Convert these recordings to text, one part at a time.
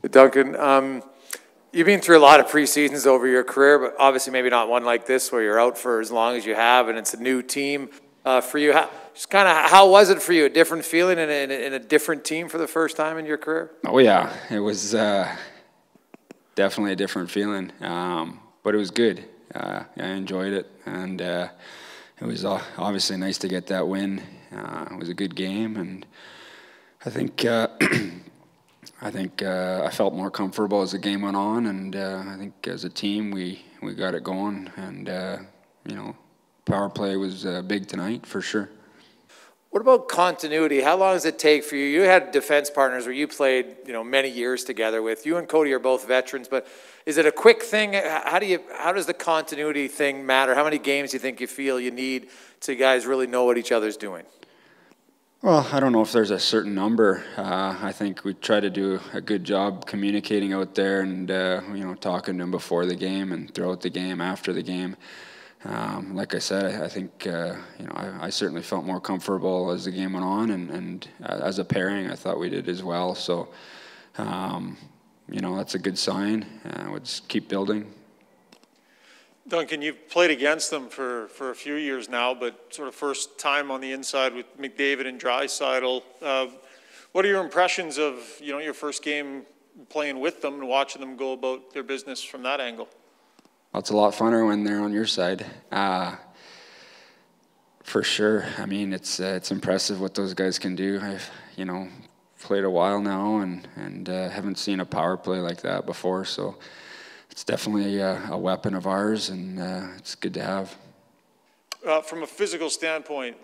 Duncan, you've been through a lot of preseasons over your career, but obviously maybe not one like this where you're out for as long as you have, and it's a new team for you. How was it for you? A different feeling in a different team for the first time in your career? Oh yeah, it was definitely a different feeling, but it was good. I enjoyed it, and it was obviously nice to get that win. It was a good game, and I think I felt more comfortable as the game went on, and I think as a team we got it going, and power play was big tonight for sure. What about continuity? How long does it take for you? You had defense partners where you played, many years together with. You and Cody are both veterans, but is it a quick thing? How does the continuity thing matter? How many games do you think you feel you need to guys really know what each other's doing? Well, I don't know if there's a certain number. I think we try to do a good job communicating out there and, talking to them before the game and throughout the game, after the game. Like I said, I think, I certainly felt more comfortable as the game went on, and as a pairing, I thought we did as well. So, that's a good sign. We'll just keep building. Duncan, you've played against them for a few years now, but sort of first time on the inside with McDavid and Draisaitl. What are your impressions of, your first game playing with them and watching them go about their business from that angle? Well, it's a lot funner when they're on your side. For sure. I mean, it's impressive what those guys can do. I've, played a while now and haven't seen a power play like that before, so it's definitely a weapon of ours, and it's good to have. From a physical standpoint,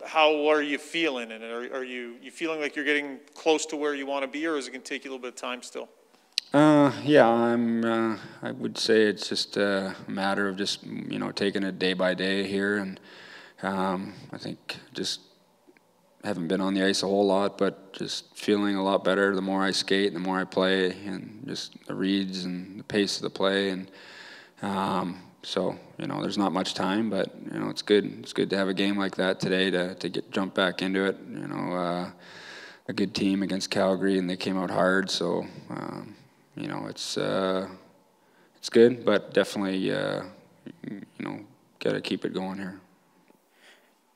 how are you feeling? And are you feeling like you're getting close to where you want to be, or is it going to take you a little bit of time still? Yeah, I would say it's just a matter of just taking it day by day here, and I think just haven't been on the ice a whole lot, but just feeling a lot better the more I skate, the more I play, and just the reads and the pace of the play, and so there's not much time, but it's good. It's good to have a game like that today to jump back into it. A good team against Calgary, and they came out hard, so it's good, but definitely got to keep it going here.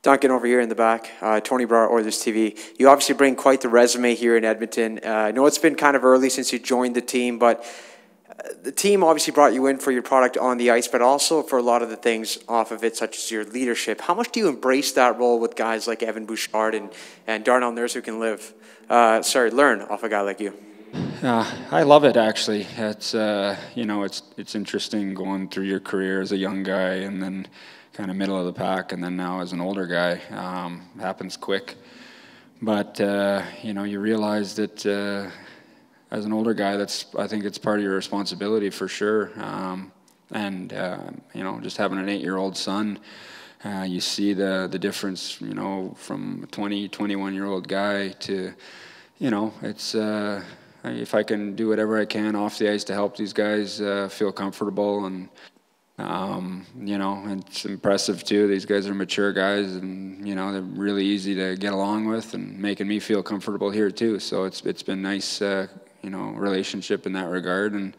Duncan over here in the back, Tony Brar, Oilers TV. You obviously bring quite the resume here in Edmonton. I know it's been kind of early since you joined the team, but the team obviously brought you in for your product on the ice, but also for a lot of the things off of it, such as your leadership. How much do you embrace that role with guys like Evan Bouchard and Darnell Nurse, who can learn off a guy like you? I love it, actually. It's it's interesting going through your career as a young guy and then kind of middle of the pack, and then now as an older guy. Happens quick, but you realize that as an older guy, I think it's part of your responsibility for sure. And just having an 8-year-old son, you see the difference, from a 20, 21-year-old guy to, it's if I can do whatever I can off the ice to help these guys feel comfortable, and it's impressive too. These guys are mature guys, and they're really easy to get along with, and making me feel comfortable here too. So it's been nice, relationship in that regard, and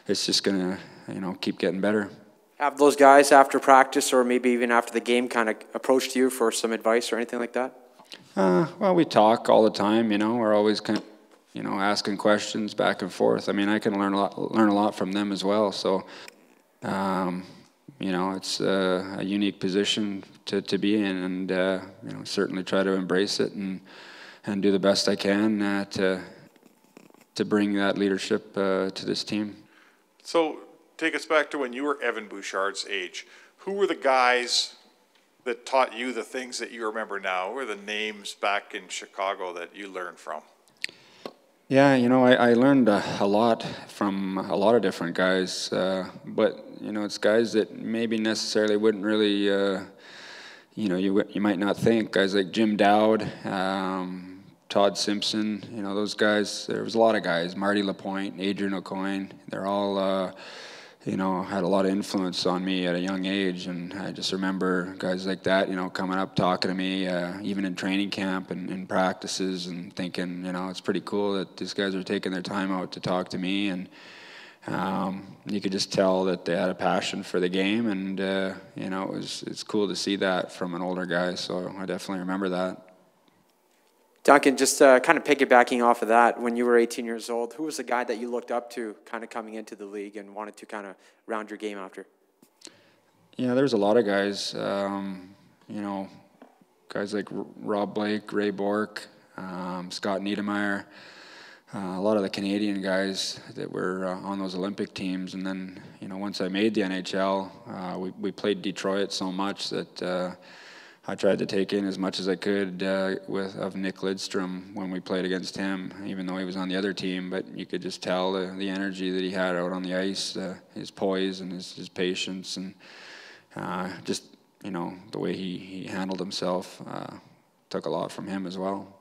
it's just gonna keep getting better. Have those guys after practice or maybe even after the game kind of approached you for some advice or anything like that? Well, we talk all the time. We're always kind of asking questions back and forth. I mean, I can learn a lot from them as well. So. It's a unique position to be in, and certainly try to embrace it and do the best I can to bring that leadership to this team. So take us back to when you were Evan Bouchard's age. Who were the guys that taught you the things that you remember now? Who were the names back in Chicago that you learned from? Yeah, I learned a lot from a lot of different guys, but it's guys that maybe necessarily wouldn't really, you might not think. Guys like Jim Dowd, Todd Simpson, those guys. There was a lot of guys. Marty Lapointe, Adrian Aucoin. They're all, you know, had a lot of influence on me at a young age. And I just remember guys like that, you know, coming up, talking to me, even in training camp and in practices, and thinking, you know, it's pretty cool that these guys are taking their time out to talk to me. And you could just tell that they had a passion for the game. And, you know, it's cool to see that from an older guy. So I definitely remember that. Duncan, just kind of piggybacking off of that, when you were 18 years old, who was the guy that you looked up to kind of coming into the league and wanted to kind of round your game after? Yeah, there's a lot of guys, you know, guys like Rob Blake, Ray Bork, Scott Niedermayer, a lot of the Canadian guys that were on those Olympic teams. And then, you know, once I made the NHL, we played Detroit so much that I tried to take in as much as I could of Nick Lidstrom when we played against him, even though he was on the other team. But you could just tell the energy that he had out on the ice, his poise and his patience, and just, you know, the way he handled himself took a lot from him as well.